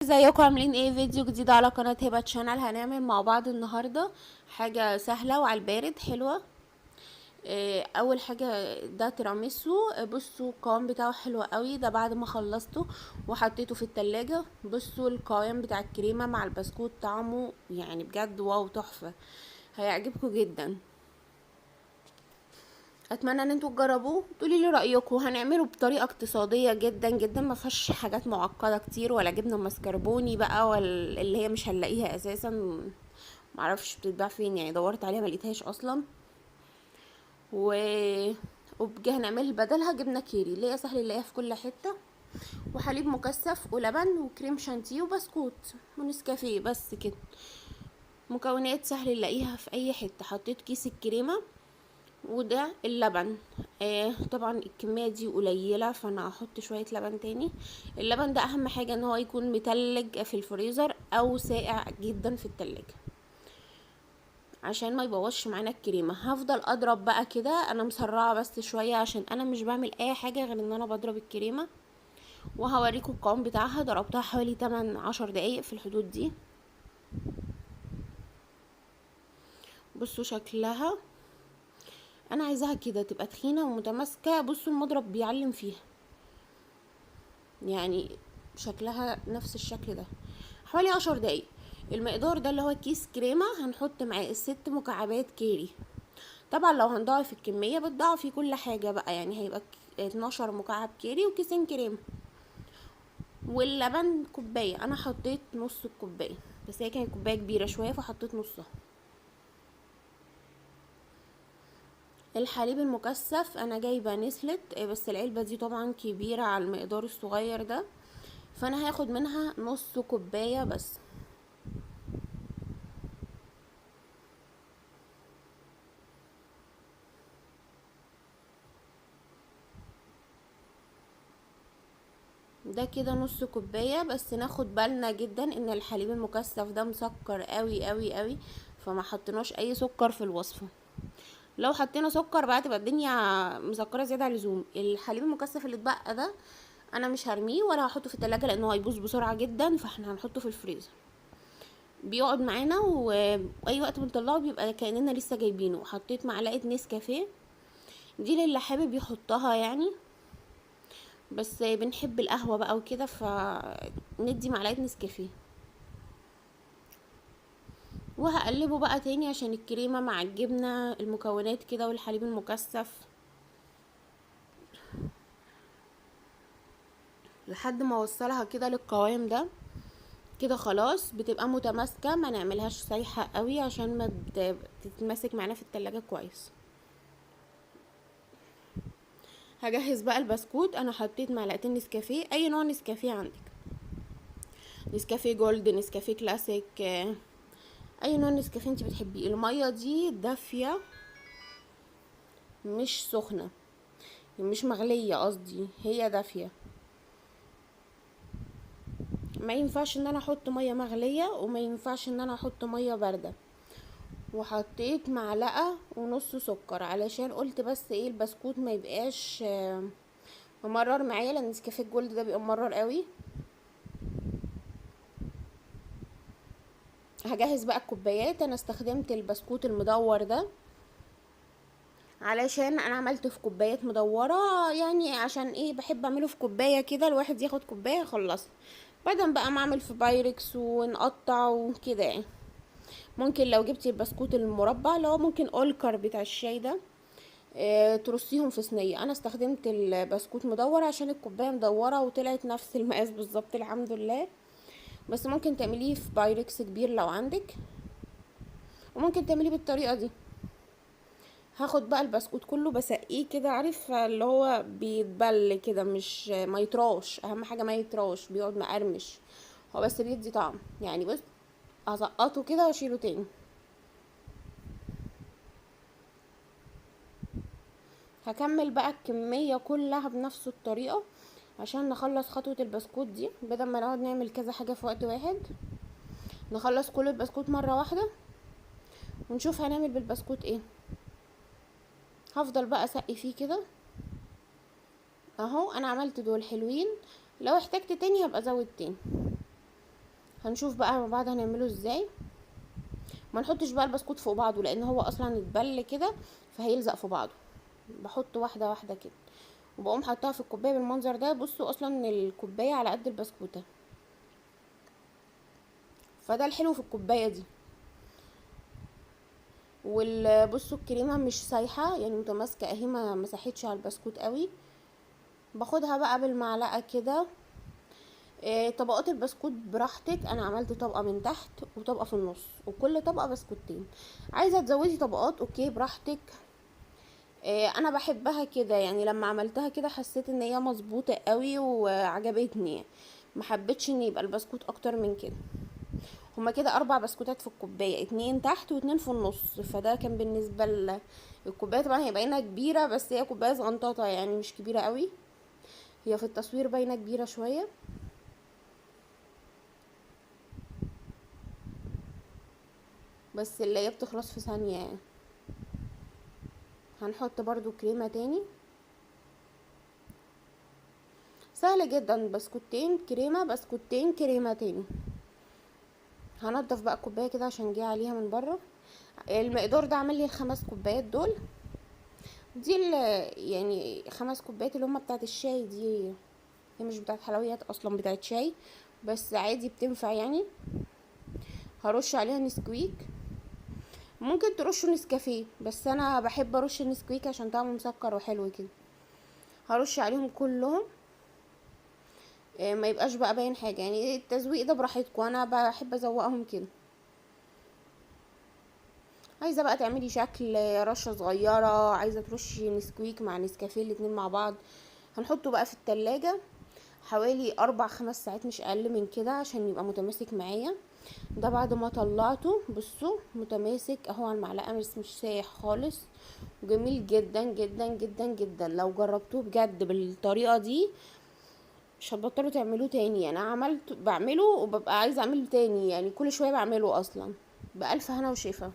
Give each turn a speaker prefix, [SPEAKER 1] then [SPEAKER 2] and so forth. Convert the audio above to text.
[SPEAKER 1] ازيكم عاملين ايه؟ فيديو جديد على قناة هبة شانل. هنعمل مع بعض النهاردة حاجة سهلة وعلى البارد حلوة. اول حاجة ده تيراميسو. بصوا القوام بتاعه حلو قوي، ده بعد ما خلصته وحطيته في التلاجة. بصوا القوام بتاع الكريمة مع البسكوت، طعمه يعني بجد واو تحفة، هيعجبكم جدا. اتمنى ان انتوا تجربوه تقولي لي رايكم. هنعمله بطريقه اقتصاديه جدا جدا، ما فيهاش حاجات معقده كتير ولا جبنه مسكربوني بقى ولا اللي هي مش هنلاقيها اساسا، معرفش بتتباع فين، يعني دورت عليها ما لقيتهاش اصلا. و هنعمل بدلها جبنه كيري اللي هي سهل نلاقيها في كل حته، وحليب مكثف ولبن وكريم شانتيه وبسكوت ونسكافيه، بس كده. مكونات سهل نلاقيها في اي حته. حطيت كيس الكريمه وده اللبن. طبعا الكمية دي قليلة فانا هحط شوية لبن تاني. اللبن ده اهم حاجة ان هو يكون متلج في الفريزر او ساقع جدا في التلاجة عشان ما يبوظش معانا الكريمة. هفضل اضرب بقى كده، انا مسرعة بس شوية عشان انا مش بعمل اي حاجة غير ان انا بضرب الكريمة. وهوريكم القوام بتاعها. ضربتها حوالي 8-10 دقايق في الحدود دي. بصوا شكلها، انا عايزاها كده تبقى تخينة ومتماسكة. بصوا المضرب بيعلم فيها، يعني شكلها نفس الشكل ده. حوالي 10 دقايق. المقدار ده اللي هو كيس كريمة هنحط معاه 6 مكعبات كيري. طبعا لو هنضاعف الكمية بتضاعفي كل حاجة بقى، يعني هيبقى 12 مكعب كيري وكيسين كريمة. واللبن كوباية، انا حطيت نص الكوباية بس هي كانت كوباية كبيرة شوية فحطيت نصها. الحليب المكثف انا جايبة نسلت، بس العلبة دي طبعا كبيرة على المقدار الصغير ده، فانا هاخد منها نص كوباية بس. ده كده نص كوباية بس. ناخد بالنا جدا ان الحليب المكثف ده مسكر قوي قوي قوي، فما حطيناش اي سكر في الوصفة. لو حطينا سكر بقى تبقى الدنيا مسكرة زيادة عن اللزوم. الحليب المكثف اللي اتبقى ده انا مش هرميه ولا هحطه في التلاجة لانه هيبوظ بسرعة جدا، فاحنا هنحطه في الفريزر. بيقعد معانا واي وقت بنطلعه بيبقى كأننا لسه جايبينه. حطيت معلقة نسكافيه، دي للي حابب يحطها يعني، بس بنحب القهوة بقى وكده فندي معلقة نسكافيه. وهقلبه بقى تاني عشان الكريمة مع الجبنة المكونات كده والحليب المكثف لحد ما اوصلها كده للقوام ده. كده خلاص بتبقى متماسكة، ما نعملهاش سايحة قوي عشان ما تتماسك معانا في التلاجة كويس. هجهز بقى البسكوت. انا حطيت معلقتين نسكافيه، اي نوع نسكافيه عندك، نسكافيه جولد، نسكافيه كلاسيك، اي نوع نسكافيه انت بتحبيه. المية دي دافية مش سخنة، مش مغلية قصدي، هي دافية. ما ينفعش ان انا احط مية مغلية وما ينفعش ان انا احط مية باردة. وحطيت معلقة ونص سكر علشان قلت بس ايه البسكوت ما يبقاش ممرر معايا، لان نسكافيه الجولد ده بيبقى ممرر قوي. هجهز بقى الكوبايات. انا استخدمت البسكوت المدور ده علشان انا عملته في كوبايات مدوره، يعني عشان ايه بحب اعمله في كوبايه كده الواحد ياخد كوبايه يخلصها، بدل بقى ما اعمل في بايركس ونقطع وكده يعني. ممكن لو جبتي البسكوت المربع اللي هو ممكن اولكر بتاع الشاي ده، ترصيهم في صينيه. انا استخدمت البسكوت مدور عشان الكوبايه مدوره وطلعت نفس المقاس بالظبط الحمد لله. بس ممكن تعمليه في بايركس كبير لو عندك، وممكن تعمليه بالطريقه دي. هاخد بقى البسكوت كله بسقيه كده، عارف اللي هو بيتبل كده، مش ما يطراش، اهم حاجه ما يطراش، بيقعد مقرمش هو بس بيدي طعم يعني. بص هسقطه كده واشيله تاني. هكمل بقى الكميه كلها بنفس الطريقه عشان نخلص خطوه البسكوت دي، بدل ما نقعد نعمل كذا حاجه في وقت واحد. نخلص كل البسكوت مره واحده ونشوف هنعمل بالبسكوت ايه. هفضل بقى اسقي فيه كده اهو. انا عملت دول حلوين، لو احتجت تاني هبقى ازود تاني. هنشوف بقى مع بعض هنعمله ازاي. ما نحطش بقى البسكوت فوق بعضه لان هو اصلا اتبل كده فهيلزق في بعضه. بحط واحده واحده كده وبقوم حطها في الكوبايه بالمنظر ده. بصوا اصلا الكوبايه على قد البسكوته، فده الحلو في الكوبايه دي. بصوا الكريمه مش سايحه يعني متماسكه اهي، ما مسحتش على البسكوت قوي. باخدها بقى بالمعلقه كده. طبقات البسكوت براحتك، انا عملت طبقه من تحت وطبقه في النص وكل طبقه بسكوتين. عايزه تزودي طبقات اوكي براحتك. انا بحبها كده يعني، لما عملتها كده حسيت ان هي مظبوطه قوي وعجبتني. ما حبيتش ان يبقى البسكوت اكتر من كده. هما كده 4 بسكوتات في الكوبايه، 2 تحت و2 في النص، فده كان بالنسبه الكوبايه. طبعا هي باينه كبيره بس هي كوبايه صغنططه يعني مش كبيره قوي. هي في التصوير باينه كبيره شويه بس اللي هي بتخلص في ثانيه يعني. هنحط برضو كريمه تاني، سهل جدا. بسكوتين كريمه، بسكوتين كريمه تاني. هنضف بقى الكوبايه كده عشان جه عليها من بره. المقدار ده عمل لي ال5 كوبايات دول. دي يعني 5 كوبايات اللي هما بتاعت الشاي دي. هي مش بتاعت حلويات اصلا، بتاعت شاي بس عادي بتنفع يعني. هرش عليها نسكويك، ممكن ترشوا نسكافيه بس انا بحب ارش النسكويك عشان طعمه مسكر وحلو كده. هرش عليهم كلهم. ما يبقاش بقى باين حاجه يعني، التزويق ده براحتكم، انا بحب ازوقهم كده. عايزه بقى تعملي شكل رشه صغيره، عايزه ترشي نسكويك مع نسكافيه الاتنين مع بعض. هنحطه بقى في التلاجة حوالي 4 5 ساعات مش اقل من كده عشان يبقى متماسك معايا. ده بعد ما طلعته بصوا متماسك اهو على المعلقه، مش سايح خالص وجميل جدا جدا جدا جدا. لو جربتوه بجد بالطريقه دي مش هتبطلوا تعملوه تاني يعني. انا بعمله وببقى عايزه اعمله تاني يعني، كل شويه بعمله اصلا. بألف هنا وشفا.